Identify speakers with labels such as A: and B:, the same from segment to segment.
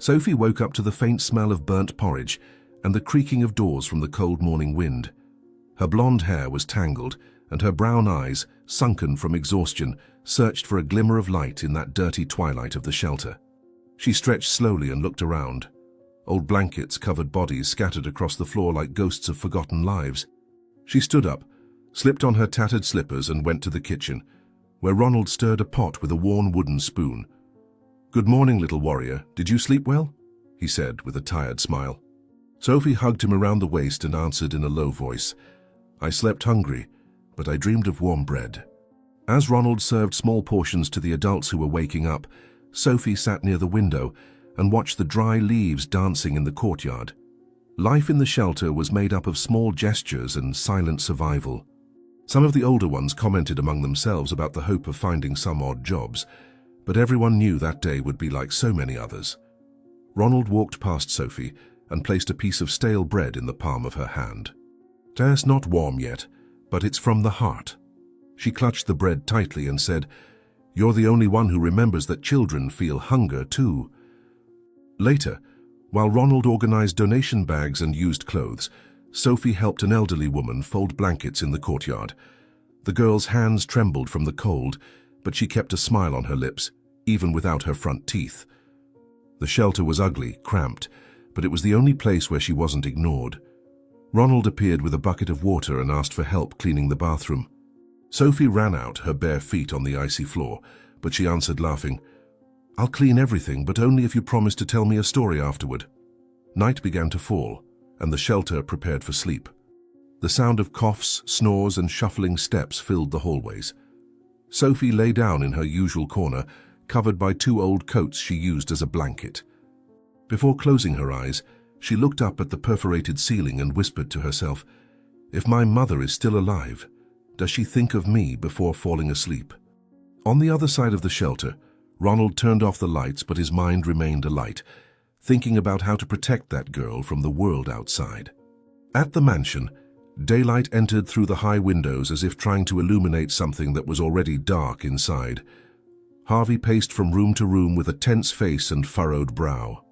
A: Sophie woke up to the faint smell of burnt porridge and the creaking of doors from the cold morning wind. Her blonde hair was tangled, and her brown eyes, sunken from exhaustion, searched for a glimmer of light in that dirty twilight of the shelter. She stretched slowly and looked around. Old blankets covered bodies scattered across the floor like ghosts of forgotten lives. She stood up, slipped on her tattered slippers and went to the kitchen, where Ronald stirred a pot with a worn wooden spoon. "Good morning, little warrior. Did you sleep well?" he said with a tired smile. Sophie hugged him around the waist and answered in a low voice, "I slept hungry, but I dreamed of warm bread." As Ronald served small portions to the adults who were waking up, Sophie sat near the window and watched the dry leaves dancing in the courtyard. Life in the shelter was made up of small gestures and silent survival. Some of the older ones commented among themselves about the hope of finding some odd jobs, but everyone knew that day would be like so many others. Ronald walked past Sophie and placed a piece of stale bread in the palm of her hand. "It's not warm yet, but it's from the heart." She clutched the bread tightly and said, "You're the only one who remembers that children feel hunger too." Later, while Ronald organized donation bags and used clothes, Sophie helped an elderly woman fold blankets in the courtyard. The girl's hands trembled from the cold, but she kept a smile on her lips, even without her front teeth. The shelter was ugly, cramped, but it was the only place where she wasn't ignored. Ronald appeared with a bucket of water and asked for help cleaning the bathroom. Sophie ran out, her bare feet on the icy floor, but she answered laughing, "I'll clean everything, but only if you promise to tell me a story afterward." Night began to fall, and the shelter prepared for sleep. The sound of coughs, snores, and shuffling steps filled the hallways. Sophie lay down in her usual corner, covered by 2 old coats she used as a blanket. Before closing her eyes, she looked up at the perforated ceiling and whispered to herself, "If my mother is still alive, does she think of me before falling asleep?" On the other side of the shelter, Ronald turned off the lights, but his mind remained alight, thinking about how to protect that girl from the world outside. At the mansion, daylight entered through the high windows as if trying to illuminate something that was already dark inside. Harvey paced from room to room with a tense face and furrowed brow.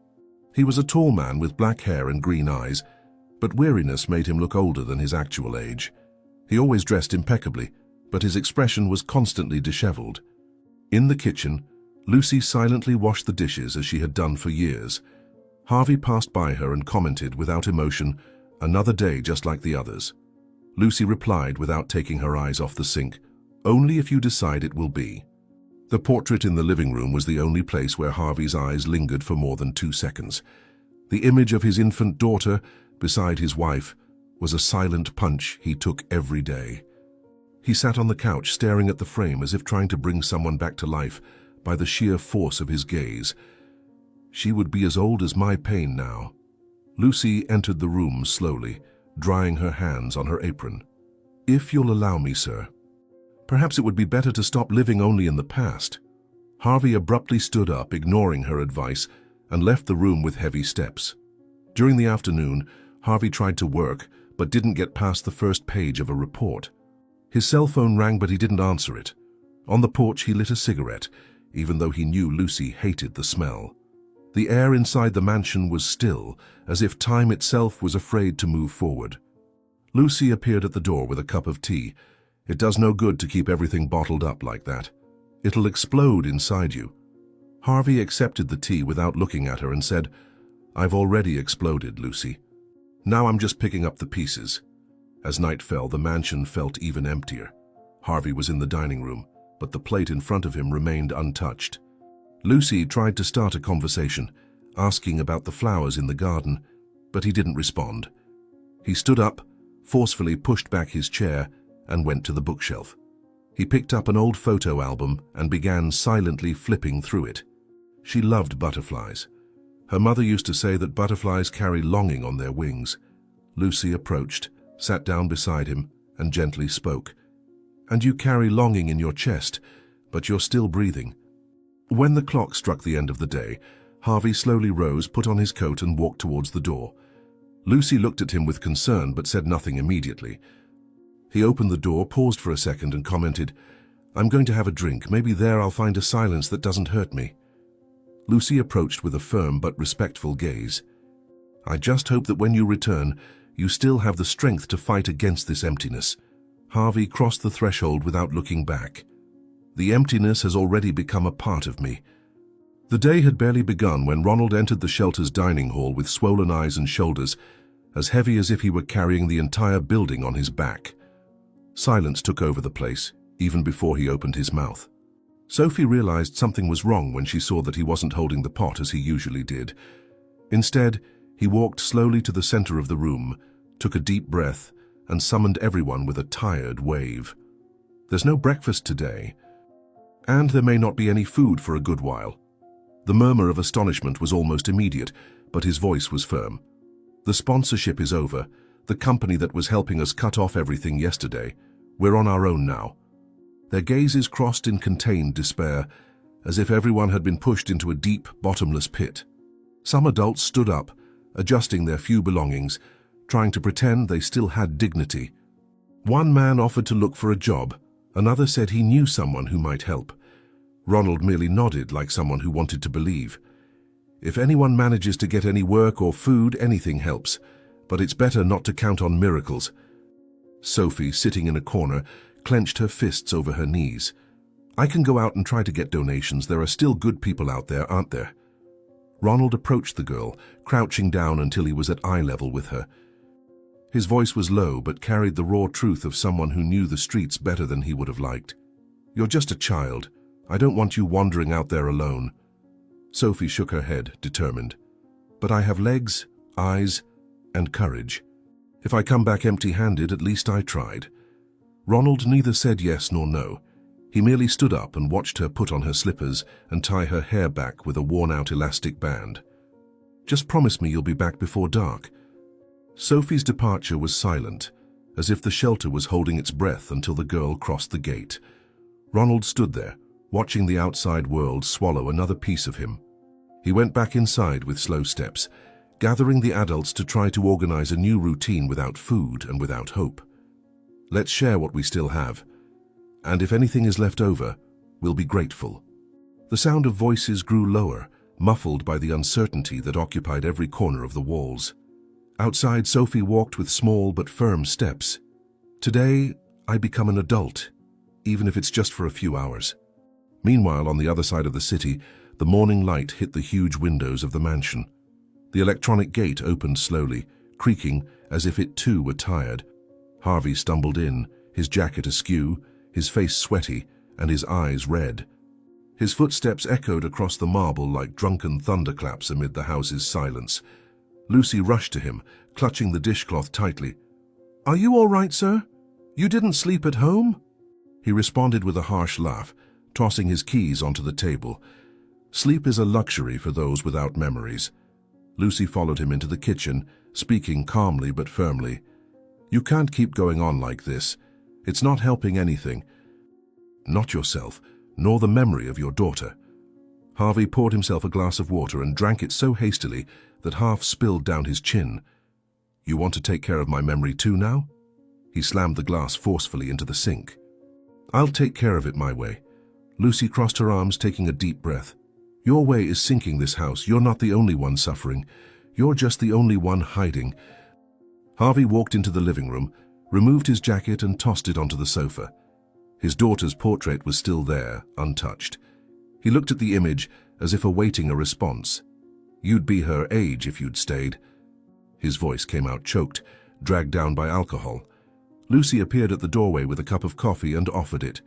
A: He was a tall man with black hair and green eyes, but weariness made him look older than his actual age. He always dressed impeccably, but his expression was constantly disheveled. In the kitchen, Lucy silently washed the dishes as she had done for years. Harvey passed by her and commented without emotion, "Another day just like the others." Lucy replied without taking her eyes off the sink, "Only if you decide it will be." The portrait in the living room was the only place where Harvey's eyes lingered for more than 2 seconds. The image of his infant daughter, beside his wife, was a silent punch he took every day. He sat on the couch staring at the frame as if trying to bring someone back to life by the sheer force of his gaze. She would be as old as my pain now. Lucy entered the room slowly, drying her hands on her apron. "If you'll allow me, sir. Perhaps it would be better to stop living only in the past." Harvey abruptly stood up, ignoring her advice, and left the room with heavy steps. During the afternoon, Harvey tried to work, but didn't get past the first page of a report. His cell phone rang, but he didn't answer it. On the porch, he lit a cigarette, even though he knew Lucy hated the smell. The air inside the mansion was still, as if time itself was afraid to move forward. Lucy appeared at the door with a cup of tea. "It does no good to keep everything bottled up like that. It'll explode inside you." Harvey accepted the tea without looking at her and said, "I've already exploded, Lucy. Now I'm just picking up the pieces." As night fell, the mansion felt even emptier. Harvey was in the dining room, but the plate in front of him remained untouched. Lucy tried to start a conversation, asking about the flowers in the garden, but he didn't respond. He stood up, forcefully pushed back his chair, and went to the bookshelf. He picked up an old photo album and began silently flipping through it. She loved butterflies. Her mother used to say that butterflies carry longing on their wings. Lucy approached, sat down beside him, and gently spoke. "And you carry longing in your chest, but you're still breathing." When the clock struck the end of the day, Harvey slowly rose, put on his coat, and walked towards the door. Lucy looked at him with concern but said nothing immediately. He opened the door, paused for a second, and commented, "I'm going to have a drink. Maybe there I'll find a silence that doesn't hurt me." Lucy approached with a firm but respectful gaze. "I just hope that when you return, you still have the strength to fight against this emptiness." Harvey crossed the threshold without looking back. "The emptiness has already become a part of me." The day had barely begun when Ronald entered the shelter's dining hall with swollen eyes and shoulders, as heavy as if he were carrying the entire building on his back. Silence took over the place, even before he opened his mouth. Sophie realized something was wrong when she saw that he wasn't holding the pot as he usually did. Instead, he walked slowly to the center of the room, took a deep breath, and summoned everyone with a tired wave. "There's no breakfast today, and there may not be any food for a good while." The murmur of astonishment was almost immediate, but his voice was firm. "The sponsorship is over. The company that was helping us cut off everything yesterday. We're on our own now." Their gazes crossed in contained despair, as if everyone had been pushed into a deep, bottomless pit. Some adults stood up, adjusting their few belongings, trying to pretend they still had dignity. One man offered to look for a job. Another said he knew someone who might help. Ronald merely nodded like someone who wanted to believe. If anyone manages to get any work or food, anything helps, but it's better not to count on miracles. Sophie, sitting in a corner, clenched her fists over her knees. "I can go out and try to get donations. There are still good people out there, aren't there?" Ronald approached the girl, crouching down until he was at eye level with her. His voice was low but carried the raw truth of someone who knew the streets better than he would have liked. "You're just a child. I don't want you wandering out there alone." Sophie shook her head, determined. "But I have legs, eyes, and courage. If I come back empty-handed, at least I tried." Ronald neither said yes nor no. He merely stood up and watched her put on her slippers and tie her hair back with a worn-out elastic band. "Just promise me you'll be back before dark." Sophie's departure was silent, as if the shelter was holding its breath until the girl crossed the gate. Ronald stood there, watching the outside world swallow another piece of him. He went back inside with slow steps, gathering the adults to try to organize a new routine without food and without hope. "Let's share what we still have. And if anything is left over, we'll be grateful." The sound of voices grew lower, muffled by the uncertainty that occupied every corner of the walls. Outside, Sophie walked with small but firm steps. "Today, I become an adult, even if it's just for a few hours." Meanwhile, on the other side of the city, the morning light hit the huge windows of the mansion. The electronic gate opened slowly, creaking as if it too were tired. Harvey stumbled in, his jacket askew, his face sweaty, and his eyes red. His footsteps echoed across the marble like drunken thunderclaps amid the house's silence. Lucy rushed to him, clutching the dishcloth tightly. "Are you all right, sir? You didn't sleep at home?" He responded with a harsh laugh, tossing his keys onto the table. Sleep is a luxury for those without memories. Lucy followed him into the kitchen, speaking calmly but firmly. "You can't keep going on like this. It's not helping anything. Not yourself, nor the memory of your daughter." Harvey poured himself a glass of water and drank it so hastily that half spilled down his chin. "You want to take care of my memory too now?" He slammed the glass forcefully into the sink. "I'll take care of it my way." Lucy crossed her arms, taking a deep breath. "Your way is sinking this house. You're not the only one suffering. You're just the only one hiding." Harvey walked into the living room, removed his jacket and tossed it onto the sofa. His daughter's portrait was still there, untouched. He looked at the image as if awaiting a response. "You'd be her age if you'd stayed." His voice came out choked, dragged down by alcohol. Lucy appeared at the doorway with a cup of coffee and offered it.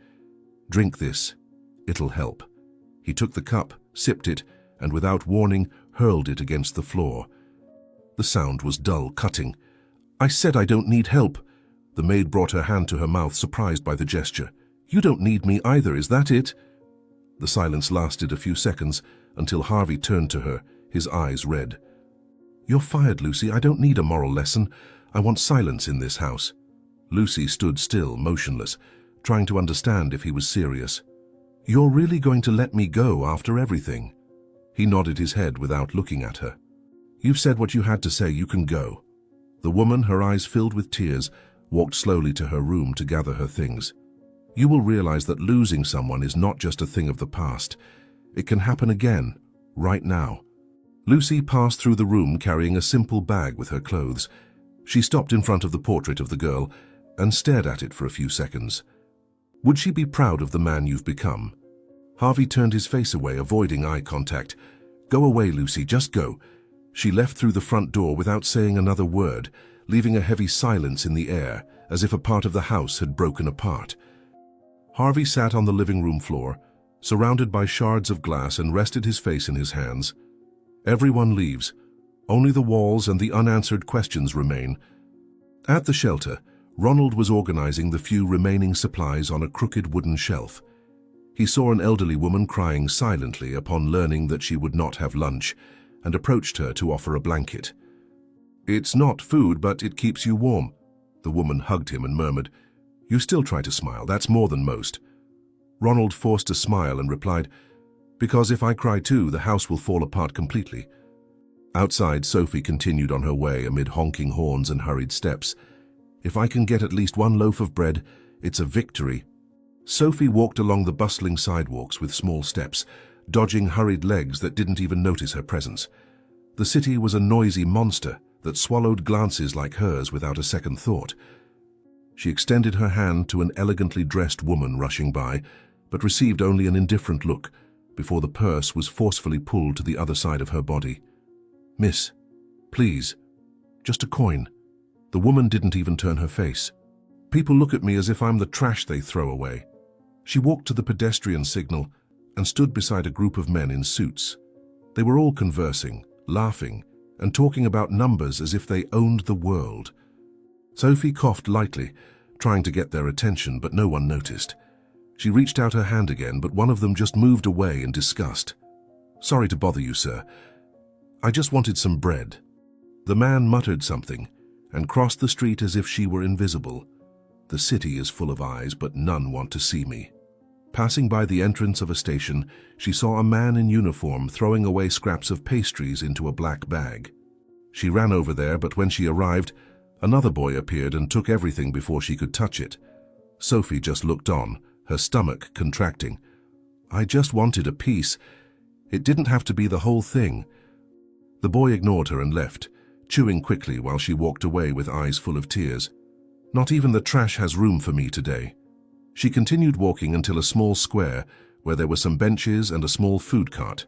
A: "Drink this. It'll help." He took the cup, sipped it, and without warning, hurled it against the floor. The sound was dull, cutting. "I said I don't need help." The maid brought her hand to her mouth, surprised by the gesture. "You don't need me either, is that it?" The silence lasted a few seconds until Harvey turned to her, his eyes red. "You're fired, Lucy. I don't need a moral lesson. I want silence in this house." Lucy stood still, motionless, trying to understand if he was serious. "You're really going to let me go after everything?" He nodded his head without looking at her. "You've said what you had to say. You can go." The woman, her eyes filled with tears, walked slowly to her room to gather her things. "You will realize that losing someone is not just a thing of the past. It can happen again, right now. Lucy passed through the room carrying a simple bag with her clothes. She stopped in front of the portrait of the girl and stared at it for a few seconds. Would she be proud of the man you've become? Harvey turned his face away, avoiding eye contact. Go away, Lucy, just go. She left through the front door without saying another word, leaving a heavy silence in the air, as if a part of the house had broken apart. Harvey sat on the living room floor, surrounded by shards of glass, and rested his face in his hands. Everyone leaves. Only the walls and the unanswered questions remain. At the shelter, Ronald was organizing the few remaining supplies on a crooked wooden shelf. He saw an elderly woman crying silently upon learning that she would not have lunch, and approached her to offer a blanket. "It's not food, but it keeps you warm." The woman hugged him and murmured, "You still try to smile, that's more than most." Ronald forced a smile and replied, "Because if I cry too, the house will fall apart completely." Outside, Sophie continued on her way amid honking horns and hurried steps. "If I can get at least one loaf of bread, it's a victory." Sophie walked along the bustling sidewalks with small steps, dodging hurried legs that didn't even notice her presence. The city was a noisy monster that swallowed glances like hers without a second thought. She extended her hand to an elegantly dressed woman rushing by, but received only an indifferent look before the purse was forcefully pulled to the other side of her body. "Miss, please, just a coin." The woman didn't even turn her face. "People look at me as if I'm the trash they throw away." She walked to the pedestrian signal and stood beside a group of men in suits. They were all conversing, laughing, and talking about numbers as if they owned the world. Sophie coughed lightly, trying to get their attention, but no one noticed. She reached out her hand again, but one of them just moved away in disgust. "Sorry to bother you, sir. I just wanted some bread." The man muttered something and crossed the street as if she were invisible. "The city is full of eyes, but none want to see me." Passing by the entrance of a station, she saw a man in uniform throwing away scraps of pastries into a black bag. She ran over there, but when she arrived, another boy appeared and took everything before she could touch it. Sophie just looked on, her stomach contracting. "I just wanted a piece. It didn't have to be the whole thing." The boy ignored her and left, chewing quickly while she walked away with eyes full of tears. "Not even the trash has room for me today." She continued walking until a small square where there were some benches and a small food cart.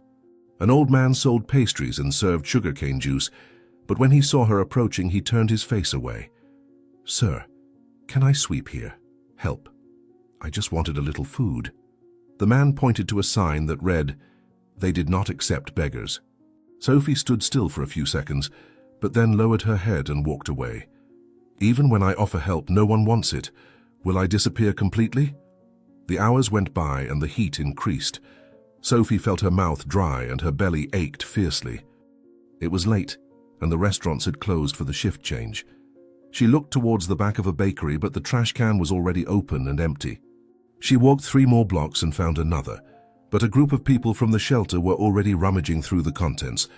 A: An old man sold pastries and served sugarcane juice, but when he saw her approaching, he turned his face away. "Sir, can I sweep here? Help. I just wanted a little food." The man pointed to a sign that read, "They did not accept beggars." Sophie stood still for a few seconds, but then lowered her head and walked away. "Even when I offer help, no one wants it. Will I disappear completely?" The hours went by and the heat increased. Sophie felt her mouth dry and her belly ached fiercely. It was late, and the restaurants had closed for the shift change. She looked towards the back of a bakery, but the trash can was already open and empty. She walked 3 more blocks and found another, but a group of people from the shelter were already rummaging through the contents.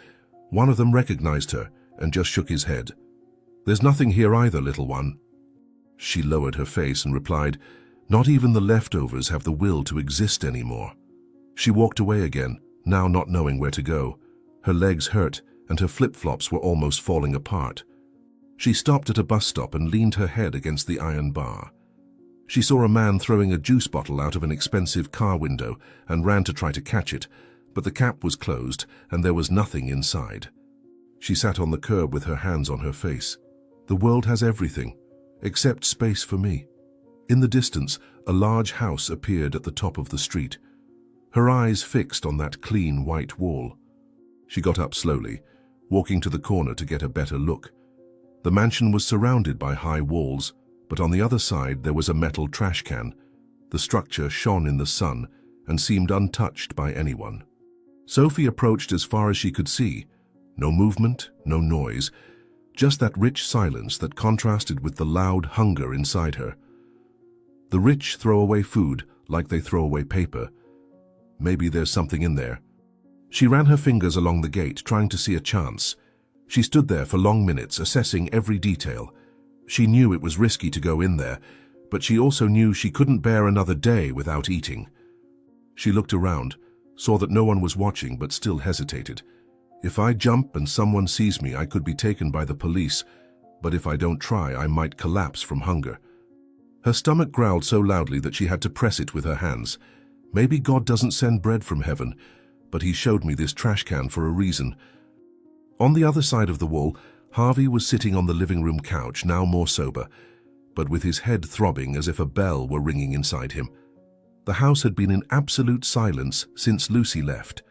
A: One of them recognized her and just shook his head. "There's nothing here either, little one." She lowered her face and replied, "Not even the leftovers have the will to exist anymore." She walked away again, now not knowing where to go. Her legs hurt and her flip-flops were almost falling apart. She stopped at a bus stop and leaned her head against the iron bar. She saw a man throwing a juice bottle out of an expensive car window and ran to try to catch it, but the cap was closed and there was nothing inside. She sat on the curb with her hands on her face. The world has everything, except space for me. In the distance, a large house appeared at the top of the street. Her eyes fixed on that clean white wall. She got up slowly, walking to the corner to get a better look. The mansion was surrounded by high walls, but on the other side there was a metal trash can. The structure shone in the sun and seemed untouched by anyone. Sophie approached as far as she could see. No movement, no noise, just that rich silence that contrasted with the loud hunger inside her. The rich throw away food like they throw away paper. Maybe there's something in there. She ran her fingers along the gate, trying to see a chance. She stood there for long minutes, assessing every detail. She knew it was risky to go in there, but she also knew she couldn't bear another day without eating. She looked around, saw that no one was watching but still hesitated. If I jump and someone sees me, I could be taken by the police, but if I don't try, I might collapse from hunger. Her stomach growled so loudly that she had to press it with her hands. Maybe God doesn't send bread from heaven, but he showed me this trash can for a reason. On the other side of the wall, Harvey was sitting on the living room couch, now more sober, but with his head throbbing as if a bell were ringing inside him. The house had been in absolute silence since Lucy left.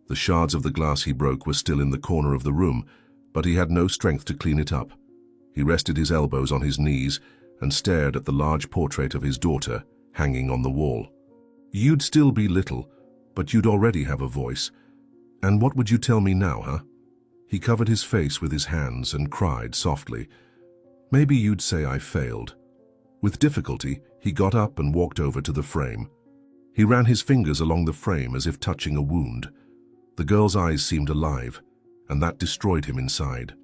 A: The shards of the glass he broke were still in the corner of the room, but he had no strength to clean it up. He rested his elbows on his knees and stared at the large portrait of his daughter hanging on the wall. You'd still be little, but you'd already have a voice. And what would you tell me now, huh? He covered his face with his hands and cried softly. Maybe you'd say I failed. With difficulty, he got up and walked over to the frame. He ran his fingers along the frame as if touching a wound. The girl's eyes seemed alive, and that destroyed him inside.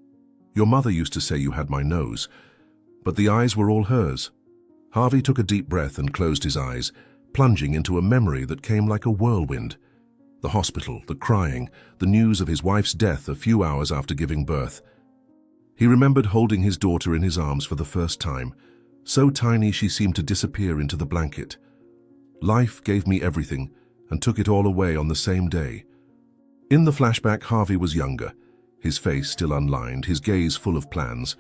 A: Your mother used to say you had my nose, but the eyes were all hers. Harvey took a deep breath and closed his eyes, plunging into a memory that came like a whirlwind. The hospital, the crying, the news of his wife's death a few hours after giving birth. He remembered holding his daughter in his arms for the first time, so tiny she seemed to disappear into the blanket. Life gave me everything and took it all away on the same day. In the flashback, Harvey was younger, his face still unlined, his gaze full of plans.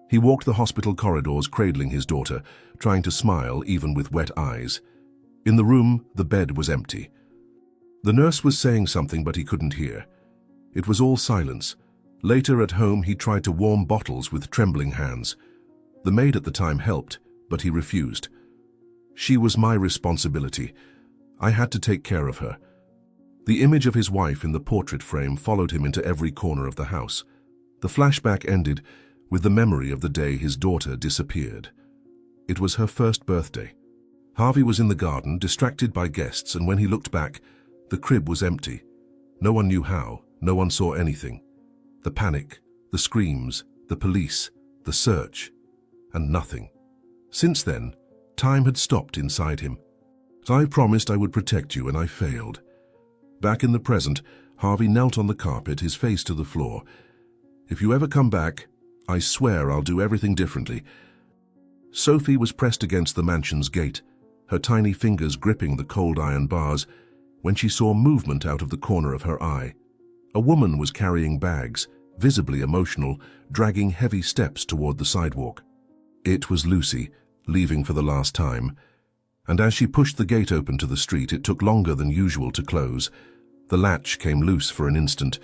A: He walked the hospital corridors, cradling his daughter, trying to smile even with wet eyes. In the room, the bed was empty. The nurse was saying something, but he couldn't hear. It was all silence. Later at home, he tried to warm bottles with trembling hands. The maid at the time helped, but he refused. She was my responsibility. I had to take care of her. The image of his wife in the portrait frame followed him into every corner of the house. The flashback ended with the memory of the day his daughter disappeared. It was her first birthday. Harvey was in the garden, distracted by guests, and when he looked back, the crib was empty. No one knew how, no one saw anything. The panic, the screams, the police, the search, and nothing. Since then, time had stopped inside him. I promised I would protect you, and I failed. Back in the present, Harvey knelt on the carpet, his face to the floor. If you ever come back, I swear I'll do everything differently. Sophie was pressed against the mansion's gate, her tiny fingers gripping the cold iron bars, when she saw movement out of the corner of her eye. A woman was carrying bags, visibly emotional, dragging heavy steps toward the sidewalk. It was Lucy, leaving for the last time, and as she pushed the gate open to the street, it took longer than usual to close. The latch came loose for an instant,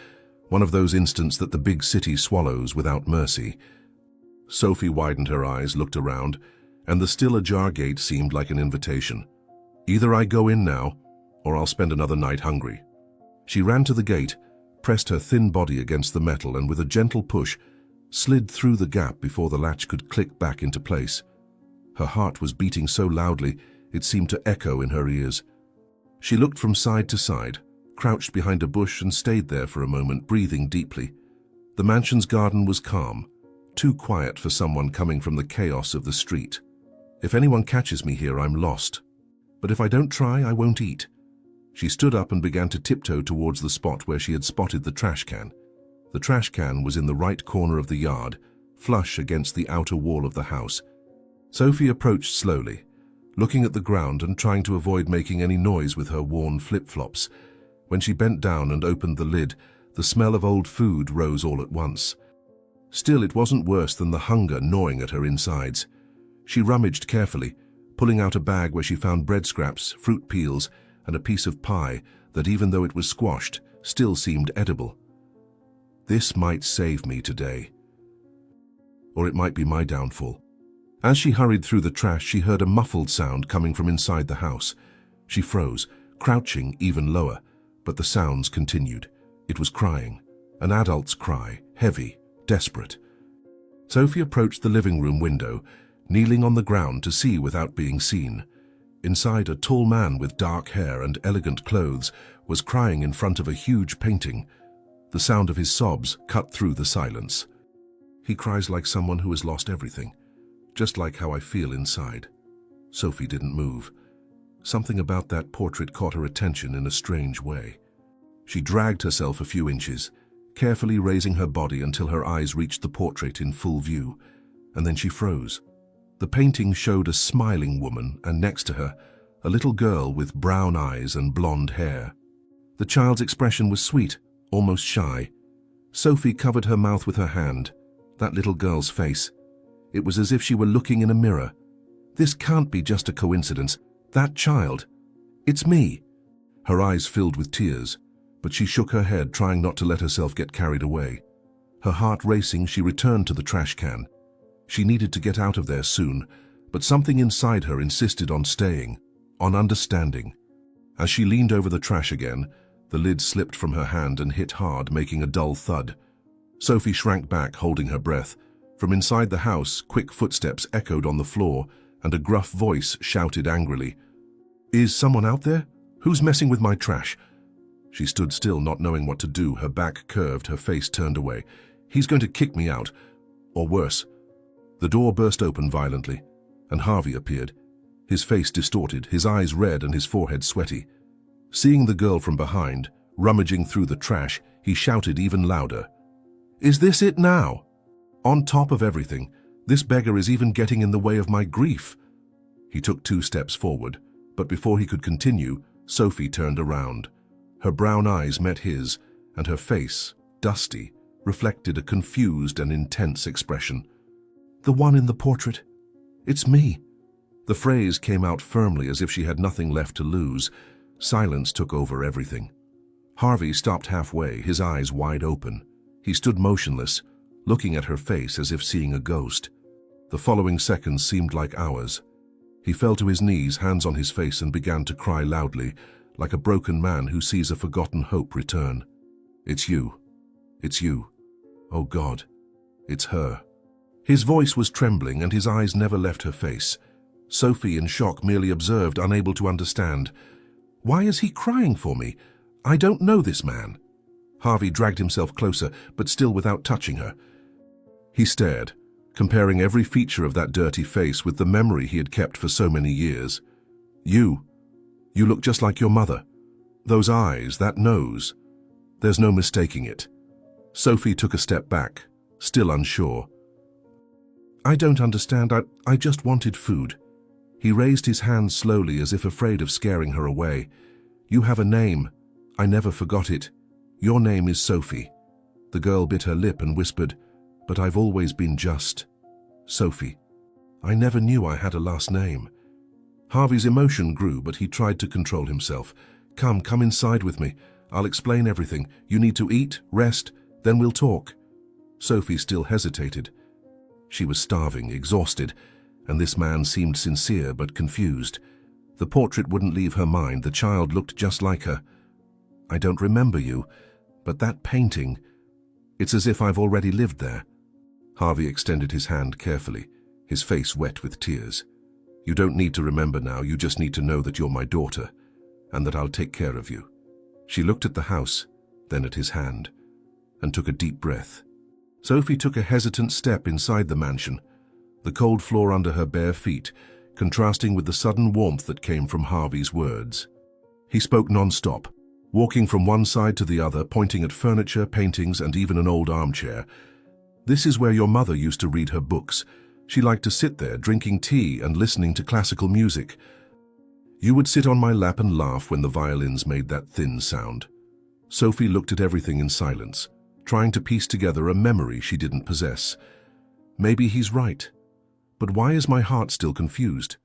A: one of those instants that the big city swallows without mercy. Sophie widened her eyes, looked around, and the still ajar gate seemed like an invitation. Either I go in now, or I'll spend another night hungry. She ran to the gate, pressed her thin body against the metal, and with a gentle push, slid through the gap before the latch could click back into place. Her heart was beating so loudly, it seemed to echo in her ears. She looked from side to side, crouched behind a bush, and stayed there for a moment, breathing deeply. The mansion's garden was calm, too quiet for someone coming from the chaos of the street. If anyone catches me here, I'm lost. But if I don't try, I won't eat. She stood up and began to tiptoe towards the spot where she had spotted the trash can. The trash can was in the right corner of the yard, flush against the outer wall of the house. Sophie approached slowly, looking at the ground and trying to avoid making any noise with her worn flip-flops. When she bent down and opened the lid, the smell of old food rose all at once. Still, it wasn't worse than the hunger gnawing at her insides. She rummaged carefully, pulling out a bag where she found bread scraps, fruit peels, and a piece of pie that, even though it was squashed, still seemed edible. This might save me today. Or it might be my downfall. As she hurried through the trash, she heard a muffled sound coming from inside the house. She froze, crouching even lower, but the sounds continued. It was crying, an adult's cry, heavy, desperate. Sophie approached the living room window, kneeling on the ground to see without being seen. Inside, a tall man with dark hair and elegant clothes was crying in front of a huge painting. The sound of his sobs cut through the silence. He cries like someone who has lost everything, just like how I feel inside. Sophie didn't move. Something about that portrait caught her attention in a strange way. She dragged herself a few inches, carefully raising her body until her eyes reached the portrait in full view, and then she froze. The painting showed a smiling woman, and next to her, a little girl with brown eyes and blonde hair. The child's expression was sweet, almost shy. Sophie covered her mouth with her hand. That little girl's face. It was as if she were looking in a mirror. This can't be just a coincidence. That child. It's me. Her eyes filled with tears, but she shook her head, trying not to let herself get carried away. Her heart racing, she returned to the trash can. She needed to get out of there soon, but something inside her insisted on staying, on understanding. As she leaned over the trash again, the lid slipped from her hand and hit hard, making a dull thud. Sophie shrank back, holding her breath. From inside the house, quick footsteps echoed on the floor, and a gruff voice shouted angrily, "Is someone out there? Who's messing with my trash?" She stood still, not knowing what to do, her back curved, her face turned away. "He's going to kick me out. Or worse." The door burst open violently, and Harvey appeared, his face distorted, his eyes red and his forehead sweaty. Seeing the girl from behind, rummaging through the trash, he shouted even louder, "Is this it now? On top of everything, this beggar is even getting in the way of my grief." He took 2 steps forward, but before he could continue, Sophie turned around. Her brown eyes met his, and her face, dusty, reflected a confused and intense expression. "The one in the portrait. It's me." The phrase came out firmly, as if she had nothing left to lose. Silence took over everything. Harvey stopped halfway, his eyes wide open. He stood motionless, looking at her face as if seeing a ghost. The following seconds seemed like hours. He fell to his knees, hands on his face, and began to cry loudly, like a broken man who sees a forgotten hope return. "It's you. It's you. Oh God, it's her." His voice was trembling and his eyes never left her face. Sophie, in shock, merely observed, unable to understand. "Why is he crying for me? I don't know this man." Harvey dragged himself closer, but still without touching her. He stared, comparing every feature of that dirty face with the memory he had kept for so many years. You look just like your mother. Those eyes, that nose. There's no mistaking it." Sophie took a step back, still unsure. "I don't understand. I just wanted food." He raised his hand slowly, as if afraid of scaring her away. "You have a name. I never forgot it. Your name is Sophie." The girl bit her lip and whispered, "But I've always been just Sophie. I never knew I had a last name." Harvey's emotion grew, but he tried to control himself. Come inside with me. I'll explain everything. You need to eat, rest, then we'll talk." Sophie still hesitated. She was starving, exhausted, and this man seemed sincere but confused. The portrait wouldn't leave her mind. The child looked just like her. "I don't remember you, but that painting, it's as if I've already lived there." Harvey extended his hand carefully, his face wet with tears. "You don't need to remember now. You just need to know that you're my daughter, and that I'll take care of you." She looked at the house, then at his hand, and took a deep breath. Sophie took a hesitant step inside the mansion, the cold floor under her bare feet, contrasting with the sudden warmth that came from Harvey's words. He spoke non-stop, walking from one side to the other, pointing at furniture, paintings, and even an old armchair. "This is where your mother used to read her books. She liked to sit there, drinking tea and listening to classical music. You would sit on my lap and laugh when the violins made that thin sound." Sophie looked at everything in silence, trying to piece together a memory she didn't possess. Maybe he's right. But why is my heart still confused?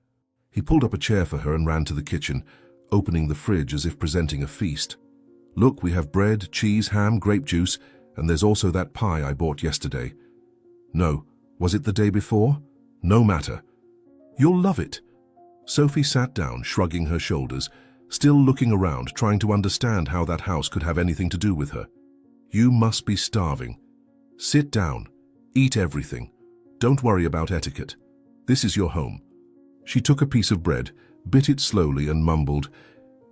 A: He pulled up a chair for her and ran to the kitchen, opening the fridge as if presenting a feast. "Look, we have bread, cheese, ham, grape juice, and there's also that pie I bought yesterday." "No, was it the day before? No matter. You'll love it." Sophie sat down, shrugging her shoulders, still looking around, trying to understand how that house could have anything to do with her. "You must be starving. Sit down. Eat everything. Don't worry about etiquette. This is your home." She took a piece of bread, bit it slowly, and mumbled,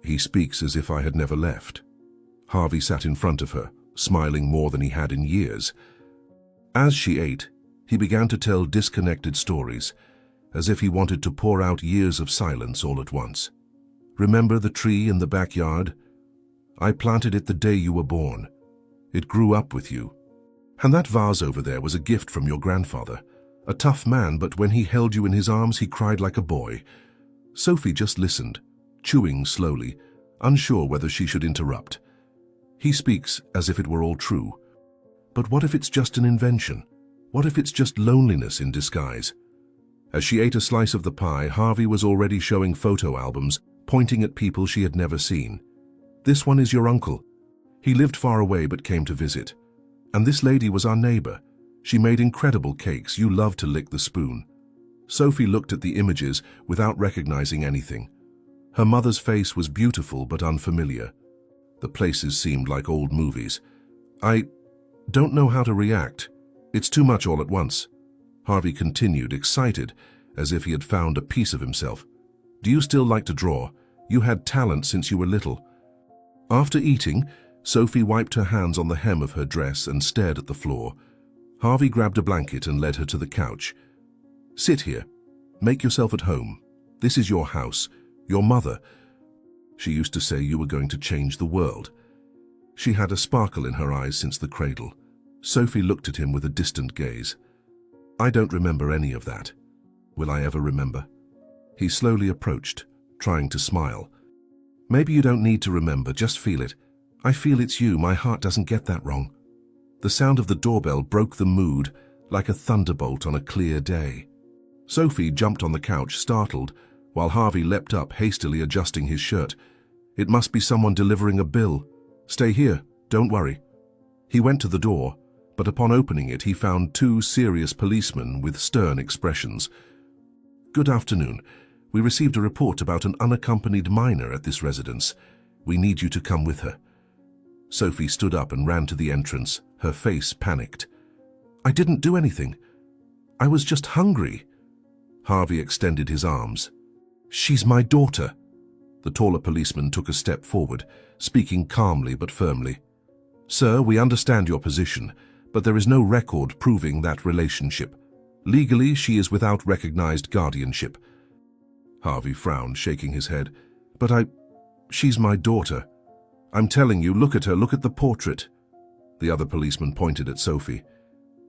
A: "He speaks as if I had never left." Harvey sat in front of her, smiling more than he had in years. As she ate, he began to tell disconnected stories, as if he wanted to pour out years of silence all at once. Remember the tree in the backyard? I planted it the day you were born. It grew up with you. And that vase over there was a gift from your grandfather. A tough man, but when he held you in his arms, he cried like a boy. Sophie just listened, chewing slowly, unsure whether she should interrupt. He speaks as if it were all true. But what if it's just an invention? What if it's just loneliness in disguise? As she ate a slice of the pie, Harvey was already showing photo albums, pointing at people she had never seen. This one is your uncle. He lived far away but came to visit. And this lady was our neighbor. She made incredible cakes. You loved to lick the spoon. Sophie looked at the images without recognizing anything. Her mother's face was beautiful but unfamiliar. The places seemed like old movies. I don't know how to react. It's too much all at once. Harvey continued, excited, as if he had found a piece of himself. Do you still like to draw? You had talent since you were little. After eating, Sophie wiped her hands on the hem of her dress and stared at the floor. Harvey grabbed a blanket and led her to the couch. Sit here. Make yourself at home. This is your house. Your mother. She used to say you were going to change the world. She had a sparkle in her eyes since the cradle. Sophie looked at him with a distant gaze. I don't remember any of that. Will I ever remember? He slowly approached, trying to smile. Maybe you don't need to remember, just feel it. I feel it's you, my heart doesn't get that wrong. The sound of the doorbell broke the mood like a thunderbolt on a clear day. Sophie jumped on the couch, startled, while Harvey leapt up, hastily adjusting his shirt. It must be someone delivering a bill. Stay here, don't worry. He went to the door, but upon opening it he found two serious policemen with stern expressions. Good afternoon. We received a report about an unaccompanied minor at this residence. We need you to come with her. Sophie stood up and ran to the entrance, her face panicked. I didn't do anything. I was just hungry. Harvey extended his arms. She's my daughter. The taller policeman took a step forward, speaking calmly but firmly. Sir, we understand your position, but there is no record proving that relationship. Legally, she is without recognized guardianship. Harvey frowned, shaking his head. But she's my daughter. I'm telling you, look at her, look at the portrait. The other policeman pointed at Sophie.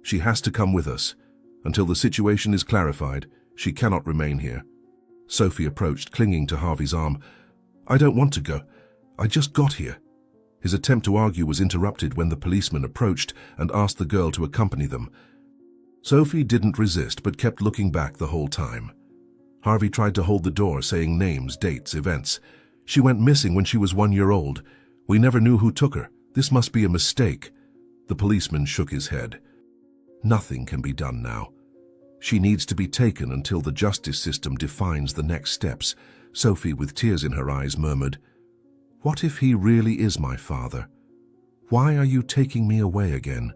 A: She has to come with us. Until the situation is clarified, she cannot remain here. Sophie approached, clinging to Harvey's arm. I don't want to go. I just got here. His attempt to argue was interrupted when the policeman approached and asked the girl to accompany them. Sophie didn't resist but kept looking back the whole time. Harvey tried to hold the door, saying names, dates, events. She went missing when she was 1 year old. We never knew who took her. This must be a mistake. The policeman shook his head. Nothing can be done now. She needs to be taken until the justice system defines the next steps. Sophie, with tears in her eyes, murmured, What if he really is my father? Why are you taking me away again?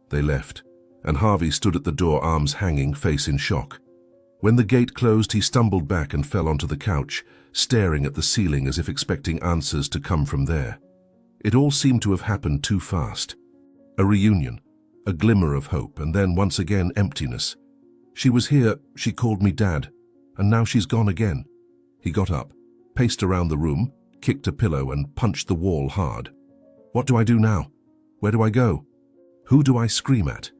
A: They left, and Harvey stood at the door, arms hanging, face in shock. When the gate closed, he stumbled back and fell onto the couch, staring at the ceiling as if expecting answers to come from there. It all seemed to have happened too fast. A reunion, a glimmer of hope, and then once again emptiness. She was here, she called me Dad, and now she's gone again. He got up, paced around the room, kicked a pillow and punched the wall hard. What do I do now? Where do I go? Who do I scream at?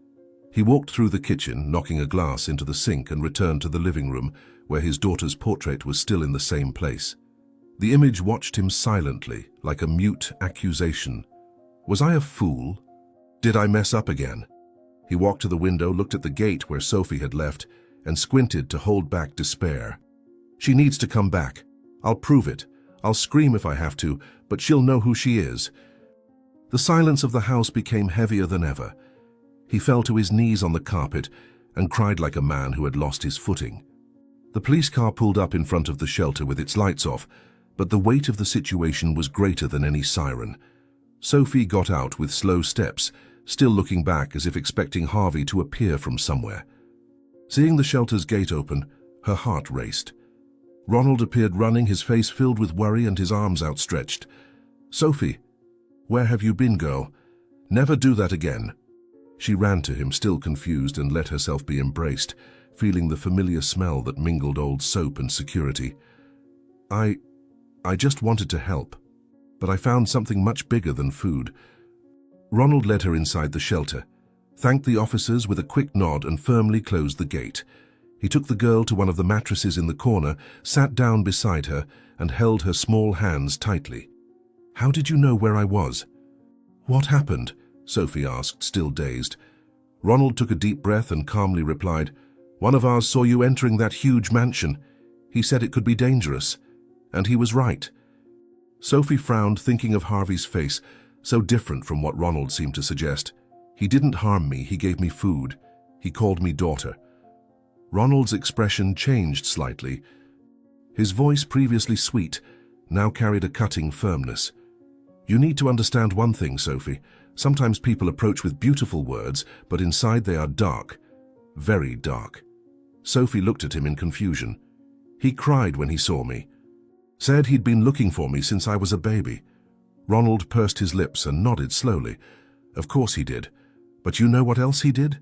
A: He walked through the kitchen, knocking a glass into the sink, and returned to the living room, where his daughter's portrait was still in the same place. The image watched him silently, like a mute accusation. Was I a fool? Did I mess up again? He walked to the window, looked at the gate where Sophie had left, and squinted to hold back despair. She needs to come back. I'll prove it. I'll scream if I have to, but she'll know who she is. The silence of the house became heavier than ever. He fell to his knees on the carpet and cried like a man who had lost his footing. The police car pulled up in front of the shelter with its lights off, but the weight of the situation was greater than any siren. Sophie got out with slow steps, still looking back as if expecting Harvey to appear from somewhere. Seeing the shelter's gate open, her heart raced. Ronald appeared running, his face filled with worry and his arms outstretched. Sophie, where have you been, girl? Never do that again. She ran to him, still confused, and let herself be embraced, feeling the familiar smell that mingled old soap and security. I I just wanted to help. But I found something much bigger than food. Ronald led her inside the shelter, thanked the officers with a quick nod and firmly closed the gate. He took the girl to one of the mattresses in the corner, sat down beside her, and held her small hands tightly. "How did you know where I was?" "What happened?" Sophie asked, still dazed. Ronald took a deep breath and calmly replied, "One of ours saw you entering that huge mansion. He said it could be dangerous. And he was right." Sophie frowned, thinking of Harvey's face, so different from what Ronald seemed to suggest. "He didn't harm me, he gave me food. He called me daughter." Ronald's expression changed slightly. His voice, previously sweet, now carried a cutting firmness. "You need to understand one thing, Sophie. Sometimes people approach with beautiful words, but inside they are dark. Very dark." Sophie looked at him in confusion. "He cried when he saw me. Said he'd been looking for me since I was a baby." Ronald pursed his lips and nodded slowly. "Of course he did. But you know what else he did?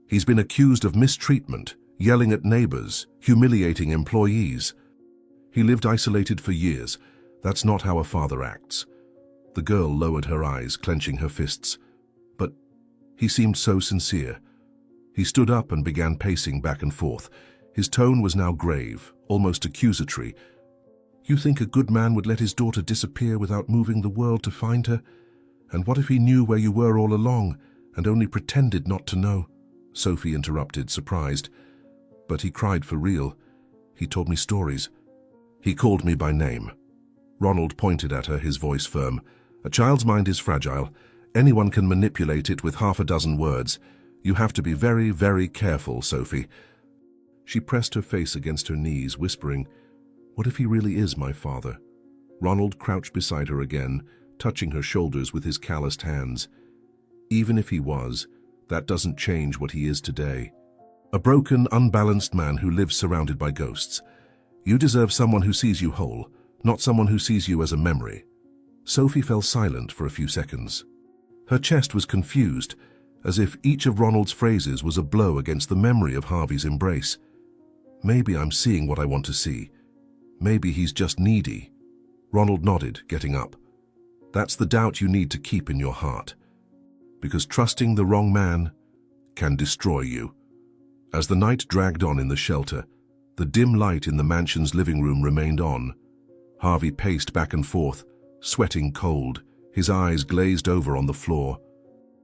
A: He's been accused of mistreatment, yelling at neighbors, humiliating employees. He lived isolated for years. That's not how a father acts." The girl lowered her eyes, clenching her fists. "But he seemed so sincere." He stood up and began pacing back and forth. His tone was now grave, almost accusatory. "You think a good man would let his daughter disappear without moving the world to find her? And what if he knew where you were all along and only pretended not to know?" Sophie interrupted, surprised. "But he cried for real. He told me stories. He called me by name." Ronald pointed at her, his voice firm. "A child's mind is fragile. Anyone can manipulate it with half a dozen words. You have to be very, very careful, Sophie." She pressed her face against her knees, whispering, "What if he really is my father?" Ronald crouched beside her again, touching her shoulders with his calloused hands. "Even if he was, that doesn't change what he is today. A broken, unbalanced man who lives surrounded by ghosts. You deserve someone who sees you whole, not someone who sees you as a memory." Sophie fell silent for a few seconds. Her chest was confused, as if each of Ronald's phrases was a blow against the memory of Harvey's embrace. "Maybe I'm seeing what I want to see. Maybe he's just needy." Ronald nodded, getting up. "That's the doubt you need to keep in your heart. Because trusting the wrong man can destroy you." As the night dragged on in the shelter, the dim light in the mansion's living room remained on. Harvey paced back and forth, sweating cold, his eyes glazed over on the floor.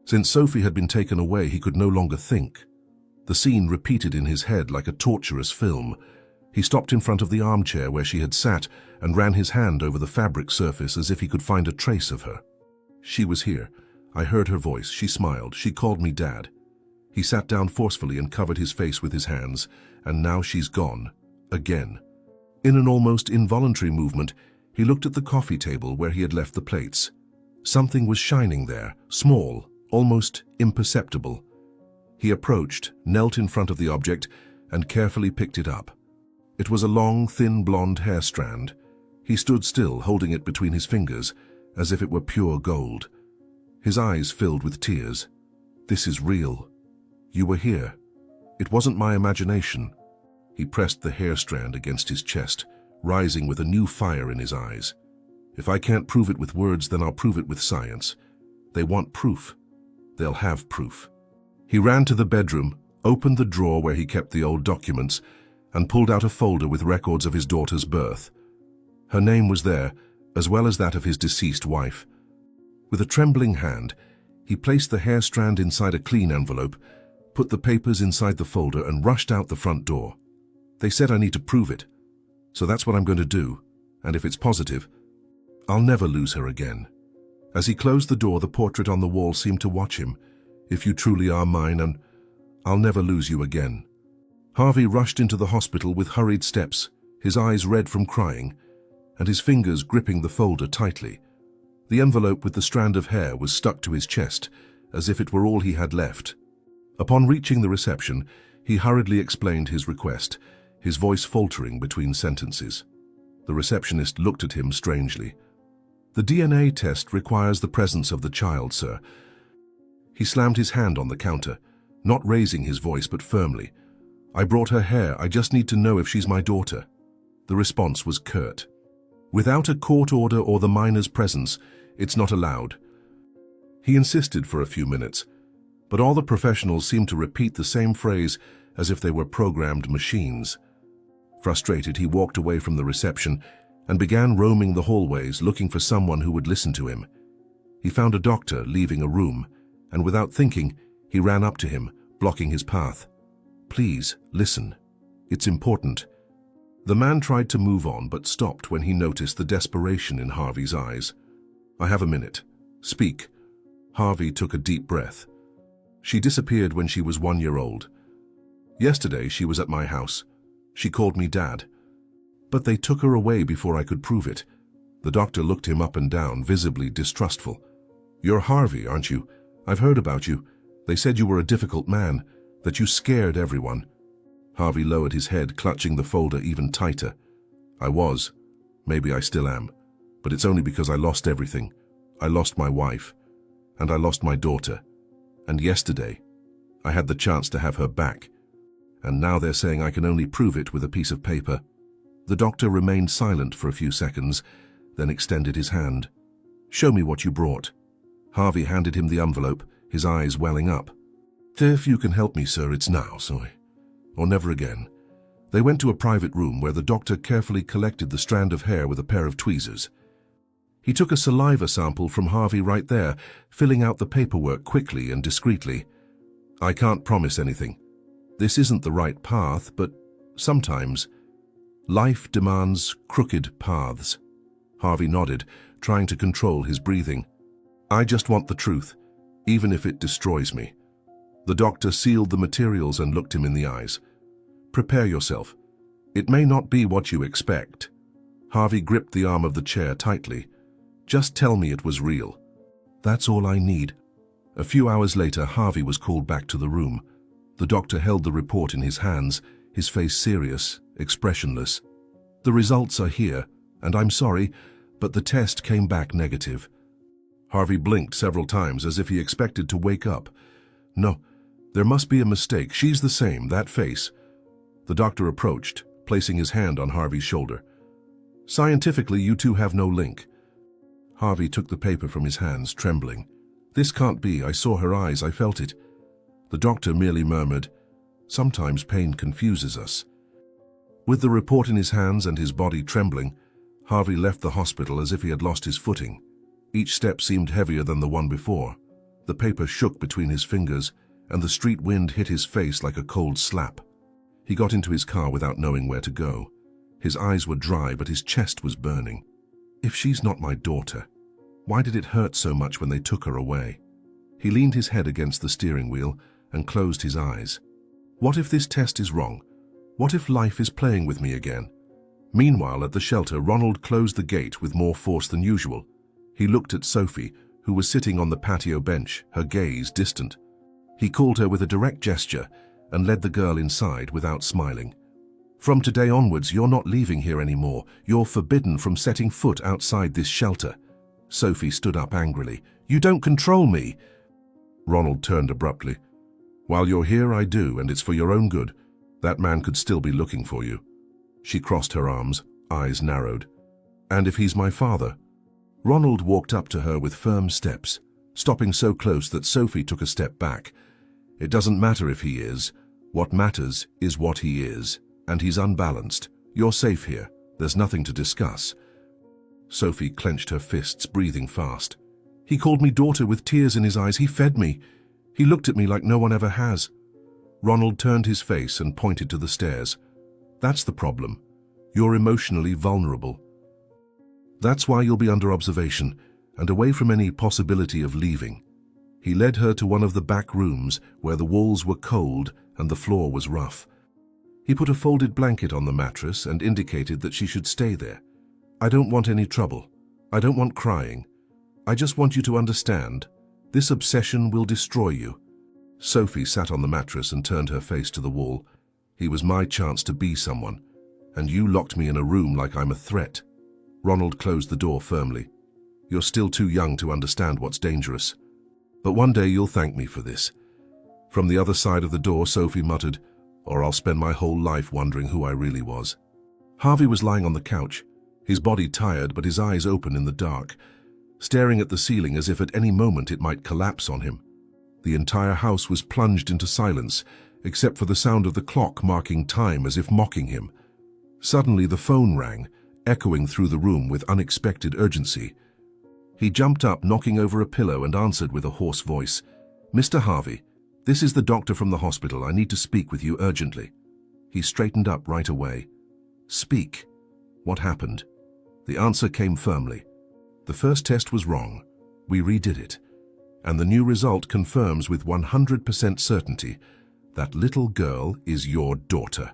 A: Since Sophie had been taken away, he could no longer think. The scene repeated in his head like a torturous film. He stopped in front of the armchair where she had sat and ran his hand over the fabric surface as if he could find a trace of her. "She was here. I heard her voice. She smiled. She called me Dad." He sat down forcefully and covered his face with his hands, and now she's gone. Again. In an almost involuntary movement, he looked at the coffee table where he had left the plates. Something was shining there, small, almost imperceptible. He approached, knelt in front of the object, and carefully picked it up. It was a long, thin blonde hair strand. He stood still, holding it between his fingers, as if it were pure gold. His eyes filled with tears. "This is real. You were here. It wasn't my imagination." He pressed the hair strand against his chest, rising with a new fire in his eyes. "If I can't prove it with words, then I'll prove it with science. They want proof. They'll have proof." He ran to the bedroom, opened the drawer where he kept the old documents, and pulled out a folder with records of his daughter's birth. Her name was there, as well as that of his deceased wife. With a trembling hand, he placed the hair strand inside a clean envelope, put the papers inside the folder, and rushed out the front door. "They said I need to prove it, so that's what I'm going to do, and if it's positive, I'll never lose her again." As he closed the door, the portrait on the wall seemed to watch him. "If you truly are mine, and I'll never lose you again." Harvey rushed into the hospital with hurried steps, his eyes red from crying, and his fingers gripping the folder tightly. The envelope with the strand of hair was stuck to his chest, as if it were all he had left. Upon reaching the reception, he hurriedly explained his request, his voice faltering between sentences. The receptionist looked at him strangely. "The DNA test requires the presence of the child, sir." He slammed his hand on the counter, not raising his voice but firmly. "I brought her hair. I just need to know if she's my daughter." The response was curt. Without a court order or the miner's presence, it's not allowed. He insisted for a few minutes, but all the professionals seemed to repeat the same phrase as if they were programmed machines. Frustrated, he walked away from the reception and began roaming the hallways looking for someone who would listen to him. He found a doctor leaving a room, and without thinking, he ran up to him, blocking his path. "Please, listen. It's important." The man tried to move on but stopped when he noticed the desperation in Harvey's eyes. "I have a minute. Speak." Harvey took a deep breath. "She disappeared when she was 1 year old. Yesterday she was at my house. She called me Dad. But they took her away before I could prove it." The doctor looked him up and down, visibly distrustful. "You're Harvey, aren't you? I've heard about you. They said you were a difficult man, that you scared everyone." Harvey lowered his head, clutching the folder even tighter. "I was. Maybe I still am. But it's only because I lost everything. I lost my wife. And I lost my daughter. And yesterday, I had the chance to have her back. And now they're saying I can only prove it with a piece of paper." The doctor remained silent for a few seconds, then extended his hand. "Show me what you brought." Harvey handed him the envelope, his eyes welling up. "If you can help me, sir, it's now, sorry. Or never again." They went to a private room where the doctor carefully collected the strand of hair with a pair of tweezers. He took a saliva sample from Harvey right there, filling out the paperwork quickly and discreetly. "I can't promise anything. This isn't the right path, but sometimes life demands crooked paths." Harvey nodded, trying to control his breathing. "I just want the truth, even if it destroys me." The doctor sealed the materials and looked him in the eyes. "Prepare yourself. It may not be what you expect." Harvey gripped the arm of the chair tightly. "Just tell me it was real. That's all I need." A few hours later, Harvey was called back to the room. The doctor held the report in his hands, his face serious, expressionless. "The results are here, and I'm sorry, but the test came back negative." Harvey blinked several times as if he expected to wake up. "No, there must be a mistake. She's the same, that face." The doctor approached, placing his hand on Harvey's shoulder. "Scientifically, you two have no link." Harvey took the paper from his hands, trembling. "This can't be. I saw her eyes. I felt it." The doctor merely murmured, "Sometimes pain confuses us." With the report in his hands and his body trembling, Harvey left the hospital as if he had lost his footing. Each step seemed heavier than the one before. The paper shook between his fingers, and the street wind hit his face like a cold slap. He got into his car without knowing where to go. His eyes were dry, but his chest was burning. If she's not my daughter, why did it hurt so much when they took her away? He leaned his head against the steering wheel and closed his eyes. What if this test is wrong? What if life is playing with me again? Meanwhile, at the shelter, Ronald closed the gate with more force than usual. He looked at Sophie, who was sitting on the patio bench, her gaze distant. He called her with a direct gesture and led the girl inside without smiling. "From today onwards, you're not leaving here anymore. You're forbidden from setting foot outside this shelter." Sophie stood up angrily. "You don't control me." Ronald turned abruptly. "While you're here, I do, and it's for your own good. That man could still be looking for you." She crossed her arms, eyes narrowed. "And if he's my father?" Ronald walked up to her with firm steps, stopping so close that Sophie took a step back. "It doesn't matter if he is. What matters is what he is, and he's unbalanced. You're safe here. There's nothing to discuss." Sophie clenched her fists, breathing fast. "He called me daughter with tears in his eyes. He fed me. He looked at me like no one ever has." Ronald turned his face and pointed to the stairs. "That's the problem. You're emotionally vulnerable. That's why you'll be under observation and away from any possibility of leaving." He led her to one of the back rooms where the walls were cold and the floor was rough. He put a folded blanket on the mattress and indicated that she should stay there. "I don't want any trouble. I don't want crying. I just want you to understand. This obsession will destroy you." Sophie sat on the mattress and turned her face to the wall. "He was my chance to be someone, and you locked me in a room like I'm a threat." Ronald closed the door firmly. "You're still too young to understand what's dangerous. But one day you'll thank me for this." From the other side of the door, Sophie muttered, "Or I'll spend my whole life wondering who I really was." Harvey was lying on the couch, his body tired but his eyes open in the dark, staring at the ceiling as if at any moment it might collapse on him. The entire house was plunged into silence, except for the sound of the clock marking time as if mocking him. Suddenly the phone rang, echoing through the room with unexpected urgency. He jumped up, knocking over a pillow, and answered with a hoarse voice. "Mr. Harvey, this is the doctor from the hospital. I need to speak with you urgently." He straightened up right away. "Speak. What happened?" The answer came firmly. "The first test was wrong. We redid it. And the new result confirms with 100% certainty that little girl is your daughter."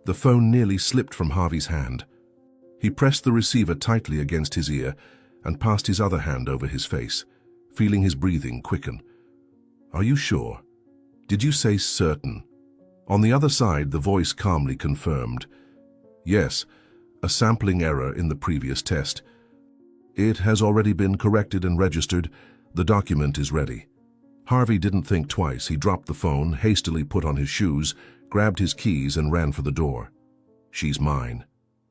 A: The phone nearly slipped from Harvey's hand. He pressed the receiver tightly against his ear and passed his other hand over his face, feeling his breathing quicken. "Are you sure? Did you say certain?" On the other side, the voice calmly confirmed. "Yes, a sampling error in the previous test. It has already been corrected and registered. The document is ready." Harvey didn't think twice. He dropped the phone, hastily put on his shoes, grabbed his keys, and ran for the door. "She's mine.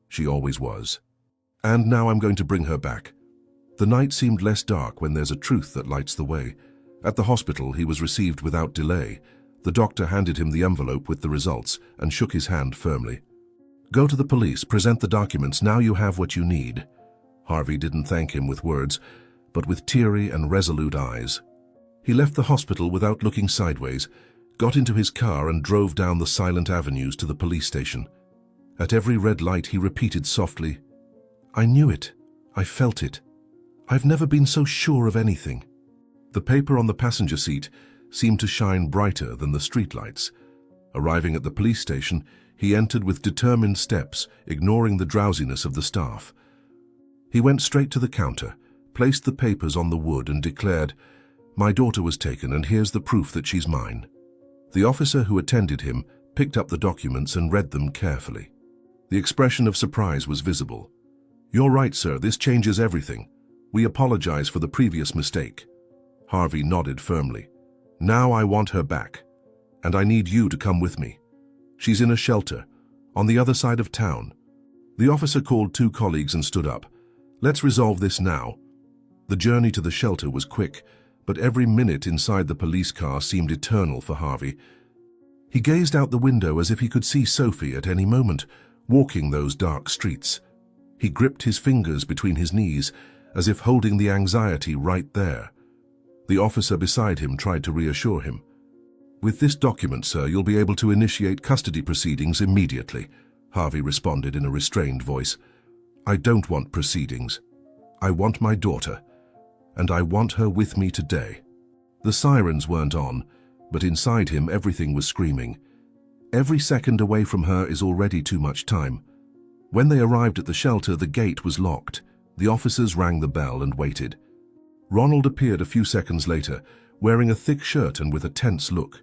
A: She always was. And now I'm going to bring her back." The night seemed less dark when there's a truth that lights the way. At the hospital, he was received without delay. The doctor handed him the envelope with the results and shook his hand firmly. "Go to the police, present the documents. Now you have what you need." Harvey didn't thank him with words, but with teary and resolute eyes. He left the hospital without looking sideways, got into his car and drove down the silent avenues to the police station. At every red light he repeated softly, "I knew it. I felt it. I've never been so sure of anything." The paper on the passenger seat seemed to shine brighter than the streetlights. Arriving at the police station, he entered with determined steps, ignoring the drowsiness of the staff. He went straight to the counter, placed the papers on the wood and declared, "My daughter was taken, and here's the proof that she's mine." The officer who attended him picked up the documents and read them carefully. The expression of surprise was visible. "You're right, sir. This changes everything. We apologize for the previous mistake." Harvey nodded firmly. "Now I want her back, and I need you to come with me. She's in a shelter, on the other side of town." The officer called 2 colleagues and stood up. "Let's resolve this now." The journey to the shelter was quick, but every minute inside the police car seemed eternal for Harvey. He gazed out the window as if he could see Sophie at any moment, walking those dark streets. He gripped his fingers between his knees, as if holding the anxiety right there. The officer beside him tried to reassure him. "With this document, sir, you'll be able to initiate custody proceedings immediately," Harvey responded in a restrained voice. "I don't want proceedings. I want my daughter, and I want her with me today." The sirens weren't on, but inside him everything was screaming. Every second away from her is already too much time. When they arrived at the shelter, the gate was locked. The officers rang the bell and waited. Ronald appeared a few seconds later, wearing a thick shirt and with a tense look.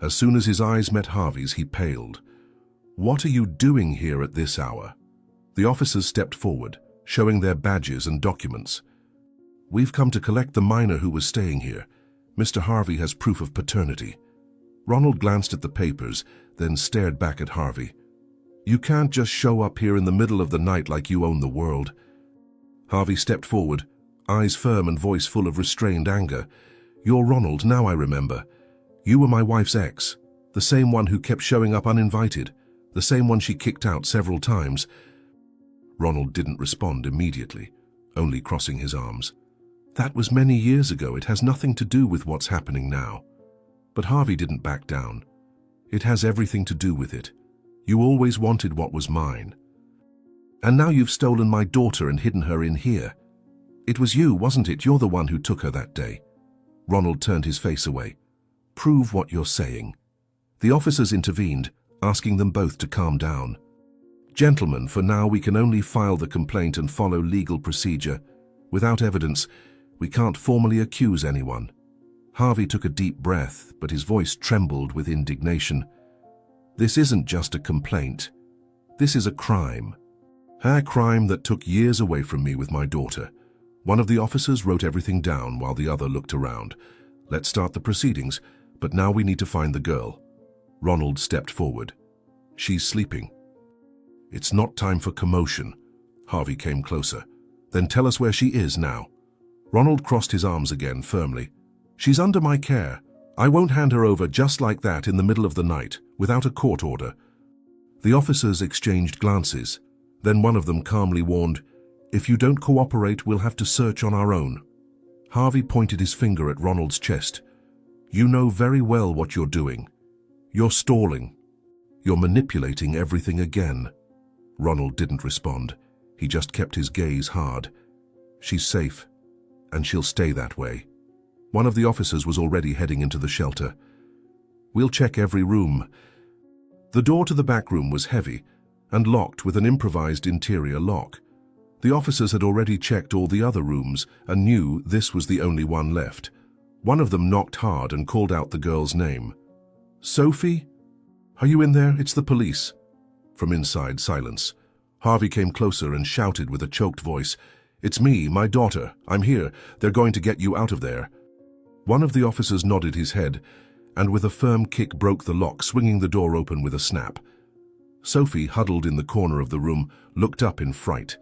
A: As soon as his eyes met Harvey's, he paled. "What are you doing here at this hour?" The officers stepped forward, showing their badges and documents. "We've come to collect the minor who was staying here. Mr. Harvey has proof of paternity." Ronald glanced at the papers, then stared back at Harvey. "You can't just show up here in the middle of the night like you own the world." Harvey stepped forward, eyes firm and voice full of restrained anger. "You're Ronald, now I remember. You were my wife's ex, the same one who kept showing up uninvited, the same one she kicked out several times." Ronald didn't respond immediately, only crossing his arms. "That was many years ago. It has nothing to do with what's happening now." But Harvey didn't back down. "It has everything to do with it. You always wanted what was mine. And now you've stolen my daughter and hidden her in here. It was you, wasn't it? You're the one who took her that day." Ronald turned his face away. "Prove what you're saying." The officers intervened, asking them both to calm down. "Gentlemen, for now we can only file the complaint and follow legal procedure. Without evidence, we can't formally accuse anyone." Harvey took a deep breath, but his voice trembled with indignation. "This isn't just a complaint. This is a crime. A crime that took years away from me with my daughter." One of the officers wrote everything down while the other looked around. "Let's start the proceedings, but now we need to find the girl." Ronald stepped forward. "She's sleeping." "It's not time for commotion." Harvey came closer. Then tell us where she is now. Ronald crossed his arms again firmly. She's under my care. I won't hand her over just like that in the middle of the night, without a court order. The officers exchanged glances. Then one of them calmly warned, "If you don't cooperate, we'll have to search on our own." Harvey pointed his finger at Ronald's chest. "You know very well what you're doing. You're stalling. You're manipulating everything again." Ronald didn't respond. He just kept his gaze hard. "She's safe, and she'll stay that way." One of the officers was already heading into the shelter. "We'll check every room." The door to the back room was heavy and locked with an improvised interior lock. The officers had already checked all the other rooms and knew this was the only one left. One of them knocked hard and called out the girl's name. "Sophie? Are you in there? It's the police." From inside, silence. Harvey came closer and shouted with a choked voice, "It's me, my daughter. I'm here. They're going to get you out of there." One of the officers nodded his head and with a firm kick broke the lock, swinging the door open with a snap. Sophie, huddled in the corner of the room, looked up in fright.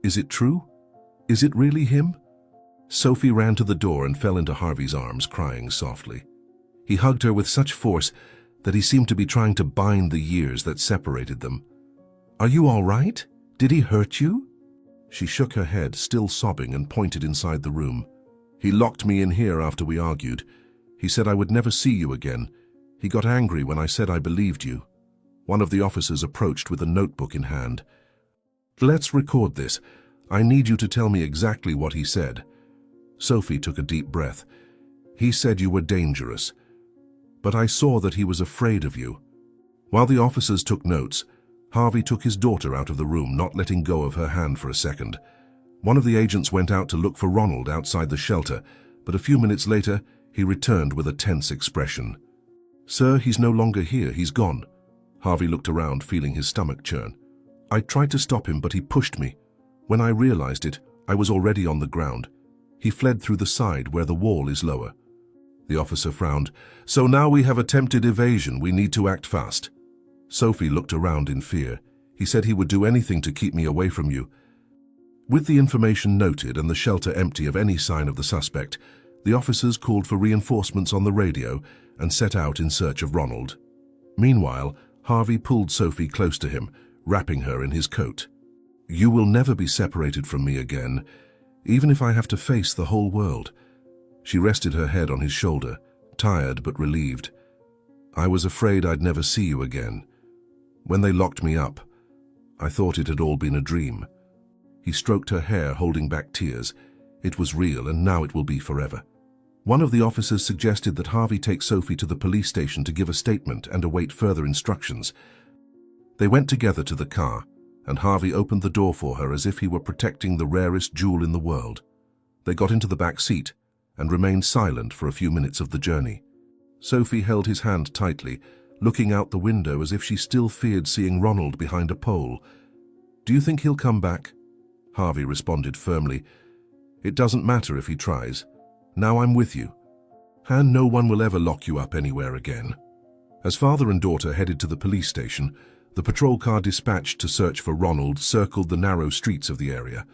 A: "Is it true? Is it really him?" Sophie ran to the door and fell into Harvey's arms, crying softly. He hugged her with such force that he seemed to be trying to bind the years that separated them. "Are you all right? Did he hurt you?" She shook her head, still sobbing, and pointed inside the room. "He locked me in here after we argued. He said I would never see you again. He got angry when I said I believed you." One of the officers approached with a notebook in hand. "Let's record this. I need you to tell me exactly what he said." Sophie took a deep breath. "He said you were dangerous, but I saw that he was afraid of you." While the officers took notes, Harvey took his daughter out of the room, not letting go of her hand for a second. One of the agents went out to look for Ronald outside the shelter, but a few minutes later, he returned with a tense expression. "Sir, he's no longer here. He's gone." Harvey looked around, feeling his stomach churn. "I tried to stop him, but he pushed me. When I realized it, I was already on the ground. He fled through the side where the wall is lower." The officer frowned. "So now we have attempted evasion. We need to act fast." Sophie looked around in fear. "He said he would do anything to keep me away from you." With the information noted and the shelter empty of any sign of the suspect, the officers called for reinforcements on the radio and set out in search of Ronald. Meanwhile, Harvey pulled Sophie close to him, wrapping her in his coat. "You will never be separated from me again, even if I have to face the whole world." She rested her head on his shoulder, tired but relieved. "I was afraid I'd never see you again. When they locked me up, I thought it had all been a dream." He stroked her hair, holding back tears. It was real, and now it will be forever. One of the officers suggested that Harvey take Sophie to the police station to give a statement and await further instructions. They went together to the car, and Harvey opened the door for her as if he were protecting the rarest jewel in the world. They got into the back seat and remained silent for a few minutes of the journey. Sophie held his hand tightly, looking out the window as if she still feared seeing Ronald behind a pole. "Do you think he'll come back?" Harvey responded firmly. "It doesn't matter if he tries. Now I'm with you. And no one will ever lock you up anywhere again." As father and daughter headed to the police station, the patrol car dispatched to search for Ronald circled the narrow streets of the area.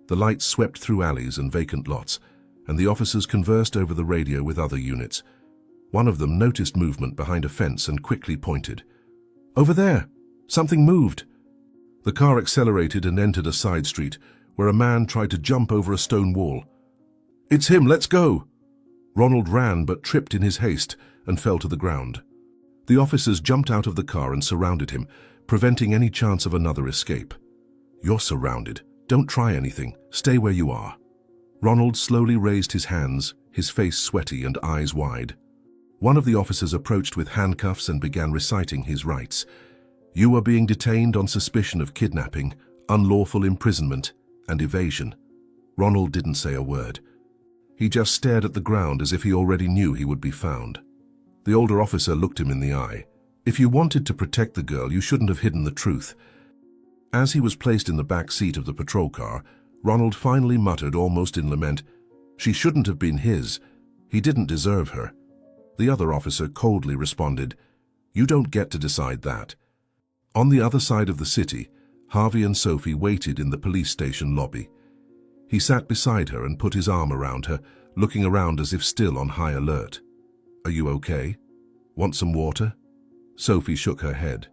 A: The lights swept through alleys and vacant lots, and the officers conversed over the radio with other units. One of them noticed movement behind a fence and quickly pointed. "Over there! Something moved!" The car accelerated and entered a side street, where a man tried to jump over a stone wall. "It's him! Let's go!" Ronald ran but tripped in his haste and fell to the ground. The officers jumped out of the car and surrounded him, preventing any chance of another escape. "You're surrounded. Don't try anything. Stay where you are." Ronald slowly raised his hands, his face sweaty and eyes wide. One of the officers approached with handcuffs and began reciting his rights. "You are being detained on suspicion of kidnapping, unlawful imprisonment, and evasion." Ronald didn't say a word. He just stared at the ground as if he already knew he would be found. The older officer looked him in the eye. "If you wanted to protect the girl, you shouldn't have hidden the truth." As he was placed in the back seat of the patrol car, Ronald finally muttered, almost in lament, "She shouldn't have been his. He didn't deserve her." The other officer coldly responded, "You don't get to decide that." On the other side of the city, Harvey and Sophie waited in the police station lobby. He sat beside her and put his arm around her, looking around as if still on high alert. "Are you okay? Want some water?" Sophie shook her head.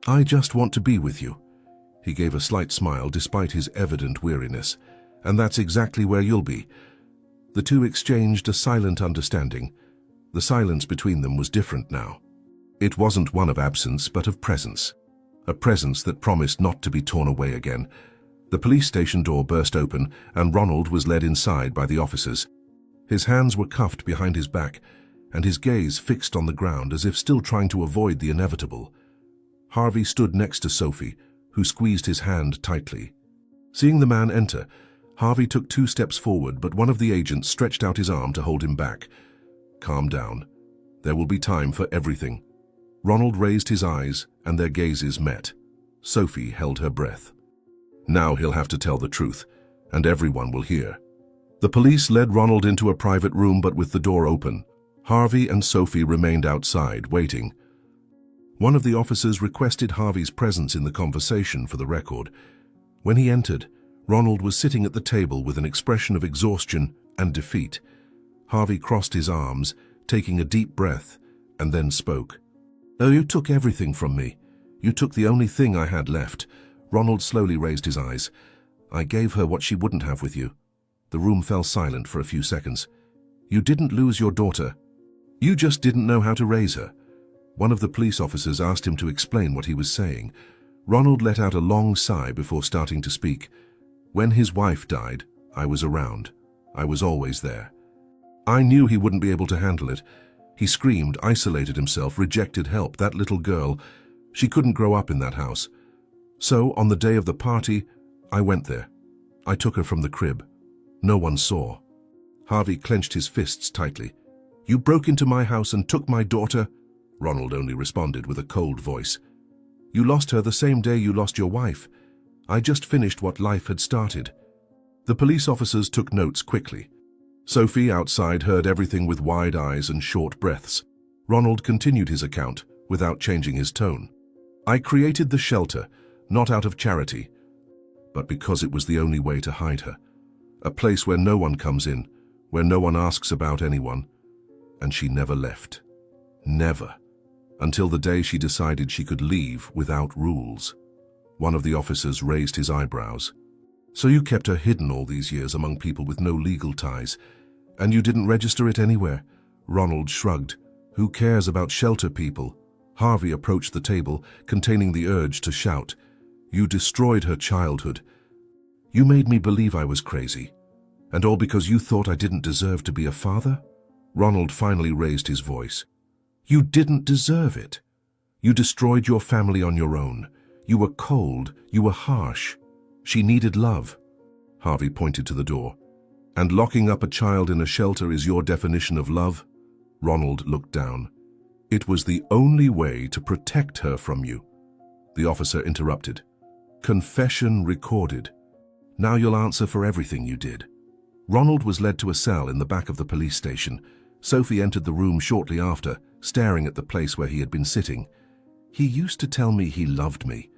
A: "I just want to be with you." He gave a slight smile despite his evident weariness. "And that's exactly where you'll be." The two exchanged a silent understanding. The silence between them was different now. It wasn't one of absence, but of presence. A presence that promised not to be torn away again. The police station door burst open, and Ronald was led inside by the officers. His hands were cuffed behind his back, and his gaze fixed on the ground as if still trying to avoid the inevitable. Harvey stood next to Sophie, who squeezed his hand tightly. Seeing the man enter, Harvey took 2 steps forward, but one of the agents stretched out his arm to hold him back. "Calm down. There will be time for everything." Ronald raised his eyes, and their gazes met. Sophie held her breath. Now he'll have to tell the truth, and everyone will hear. The police led Ronald into a private room, but with the door open. Harvey and Sophie remained outside, waiting. One of the officers requested Harvey's presence in the conversation for the record. When he entered, Ronald was sitting at the table with an expression of exhaustion and defeat. Harvey crossed his arms, taking a deep breath, and then spoke. "Oh, you took everything from me. You took the only thing I had left." Ronald slowly raised his eyes. "I gave her what she wouldn't have with you." The room fell silent for a few seconds. "You didn't lose your daughter. You just didn't know how to raise her." One of the police officers asked him to explain what he was saying. Ronald let out a long sigh before starting to speak. "When his wife died, I was around. I was always there. I knew he wouldn't be able to handle it. He screamed, isolated himself, rejected help. That little girl, she couldn't grow up in that house. So, on the day of the party, I went there. I took her from the crib. No one saw." Harvey clenched his fists tightly. "You broke into my house and took my daughter?" Ronald only responded with a cold voice. "You lost her the same day you lost your wife. I just finished what life had started." The police officers took notes quickly. Sophie outside heard everything with wide eyes and short breaths. Ronald continued his account without changing his tone. "I created the shelter, not out of charity, but because it was the only way to hide her. A place where no one comes in, where no one asks about anyone. And she never left. Never. Until the day she decided she could leave without rules." One of the officers raised his eyebrows. "So you kept her hidden all these years among people with no legal ties, and you didn't register it anywhere?" Ronald shrugged. "Who cares about shelter people?" Harvey approached the table, containing the urge to shout. "You destroyed her childhood. You made me believe I was crazy. And all because you thought I didn't deserve to be a father?" Ronald finally raised his voice. "You didn't deserve it. You destroyed your family on your own. You were cold. You were harsh. She needed love." Harvey pointed to the door. "And locking up a child in a shelter is your definition of love?" Ronald looked down. "It was the only way to protect her from you." The officer interrupted. "Confession recorded. Now you'll answer for everything you did." Ronald was led to a cell in the back of the police station. Sophie entered the room shortly after, staring at the place where he had been sitting. "He used to tell me he loved me.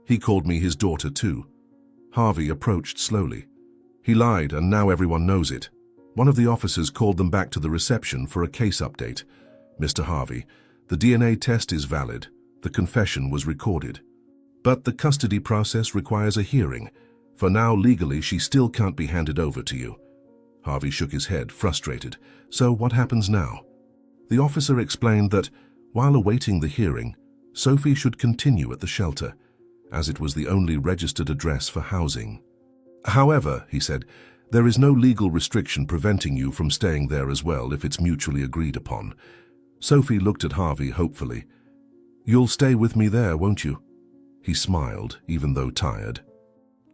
A: He called me his daughter too." Harvey approached slowly. "He lied, and now everyone knows it." One of the officers called them back to the reception for a case update. "Mr. Harvey, the DNA test is valid. The confession was recorded. But the custody process requires a hearing. For now, legally, she still can't be handed over to you." Harvey shook his head, frustrated. "So what happens now?" The officer explained that, while awaiting the hearing, Sophie should continue at the shelter, as it was the only registered address for housing. "However," he said, "there is no legal restriction preventing you from staying there as well if it's mutually agreed upon." Sophie looked at Harvey hopefully. "You'll stay with me there, won't you?" He smiled, even though tired.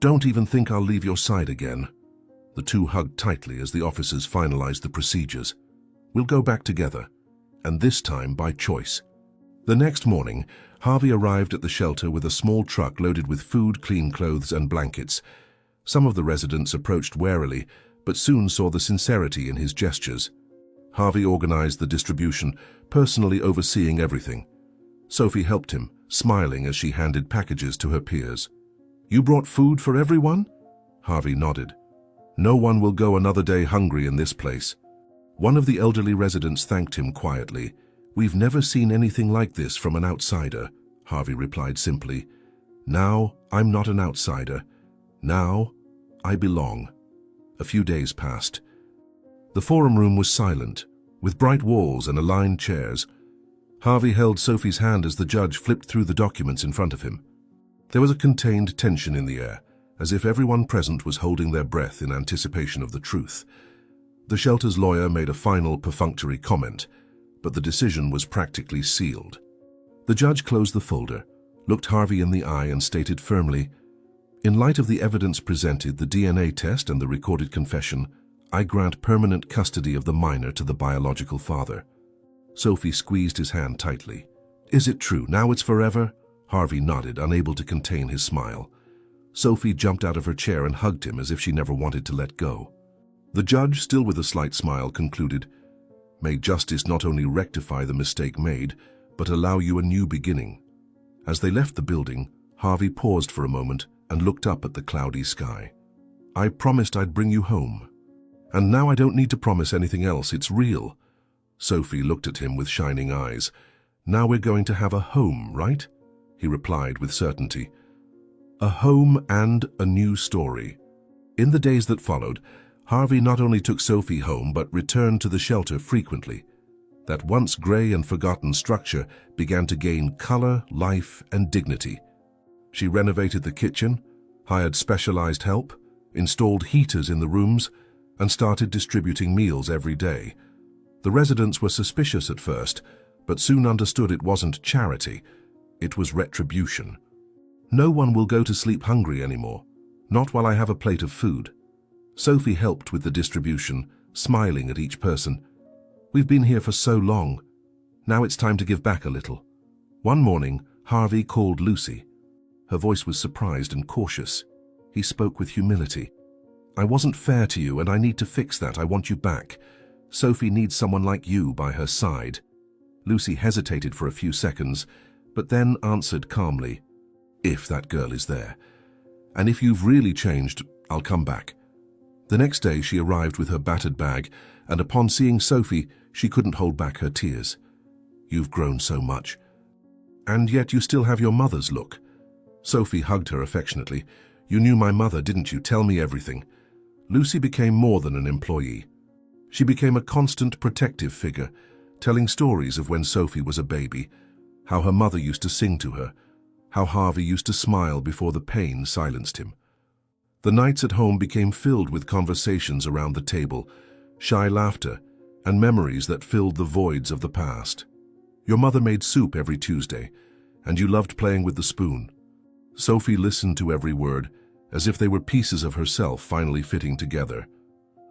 A: "Don't even think I'll leave your side again." The two hugged tightly as the officers finalized the procedures. "We'll go back together, and this time by choice." The next morning, Harvey arrived at the shelter with a small truck loaded with food, clean clothes, and blankets. Some of the residents approached warily, but soon saw the sincerity in his gestures. Harvey organized the distribution, personally overseeing everything. Sophie helped him, smiling as she handed packages to her peers. You brought food for everyone? Harvey nodded. No one will go another day hungry in this place. One of the elderly residents thanked him quietly. We've never seen anything like this from an outsider, Harvey replied simply. Now, I'm not an outsider. Now, I belong. A few days passed. The forum room was silent, with bright walls and aligned chairs. Harvey held Sophie's hand as the judge flipped through the documents in front of him. There was a contained tension in the air, as if everyone present was holding their breath in anticipation of the truth. The shelter's lawyer made a final perfunctory comment, but the decision was practically sealed. The judge closed the folder, looked Harvey in the eye and stated firmly, "In light of the evidence presented, the DNA test and the recorded confession, I grant permanent custody of the minor to the biological father." Sophie squeezed his hand tightly. "Is it true? Now it's forever?" Harvey nodded, unable to contain his smile. Sophie jumped out of her chair and hugged him as if she never wanted to let go. The judge, still with a slight smile, concluded, "May justice not only rectify the mistake made, but allow you a new beginning." As they left the building, Harvey paused for a moment and looked up at the cloudy sky. "I promised I'd bring you home. And now I don't need to promise anything else, it's real." Sophie looked at him with shining eyes. "Now we're going to have a home, right?" He replied with certainty. "A home and a new story." In the days that followed, Harvey not only took Sophie home but returned to the shelter frequently. That once grey and forgotten structure began to gain color, life, and dignity. She renovated the kitchen, hired specialized help, installed heaters in the rooms, and started distributing meals every day. The residents were suspicious at first, but soon understood it wasn't charity, it was retribution. "No one will go to sleep hungry anymore, not while I have a plate of food." Sophie helped with the distribution, smiling at each person. "We've been here for so long. Now it's time to give back a little." One morning, Harvey called Lucy. Her voice was surprised and cautious. He spoke with humility. "I wasn't fair to you and I need to fix that. I want you back. Sophie needs someone like you by her side." Lucy hesitated for a few seconds, but then answered calmly, "If that girl is there. And if you've really changed, I'll come back." The next day she arrived with her battered bag, and upon seeing Sophie, she couldn't hold back her tears. "You've grown so much. And yet you still have your mother's look." Sophie hugged her affectionately. "You knew my mother, didn't you? Tell me everything." Lucy became more than an employee. She became a constant protective figure, telling stories of when Sophie was a baby, how her mother used to sing to her, how Harvey used to smile before the pain silenced him. The nights at home became filled with conversations around the table, shy laughter, and memories that filled the voids of the past. Your mother made soup every Tuesday, and you loved playing with the spoon. Sophie listened to every word, as if they were pieces of herself finally fitting together.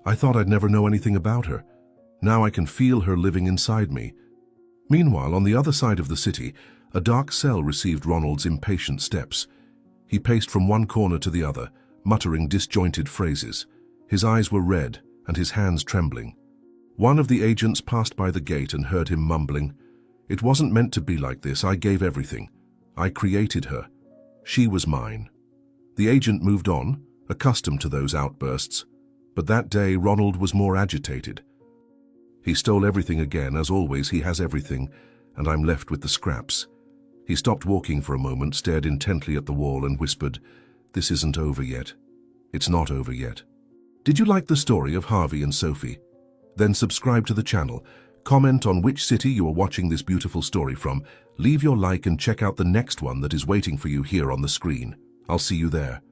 A: "I thought I'd never know anything about her. Now I can feel her living inside me." Meanwhile, on the other side of the city, a dark cell received Ronald's impatient steps. He paced from one corner to the other, muttering disjointed phrases. His eyes were red and his hands trembling. One of the agents passed by the gate and heard him mumbling, "It wasn't meant to be like this. I gave everything. I created her. She was mine." The agent moved on, accustomed to those outbursts, but that day Ronald was more agitated. "He stole everything again, as always. He has everything, and I'm left with the scraps." He stopped walking for a moment, stared intently at the wall and whispered, "This isn't over yet. It's not over yet." Did you like the story of Harvey and Sophie? Then subscribe to the channel, comment on which city you are watching this beautiful story from, leave your like and check out the next one that is waiting for you here on the screen. I'll see you there.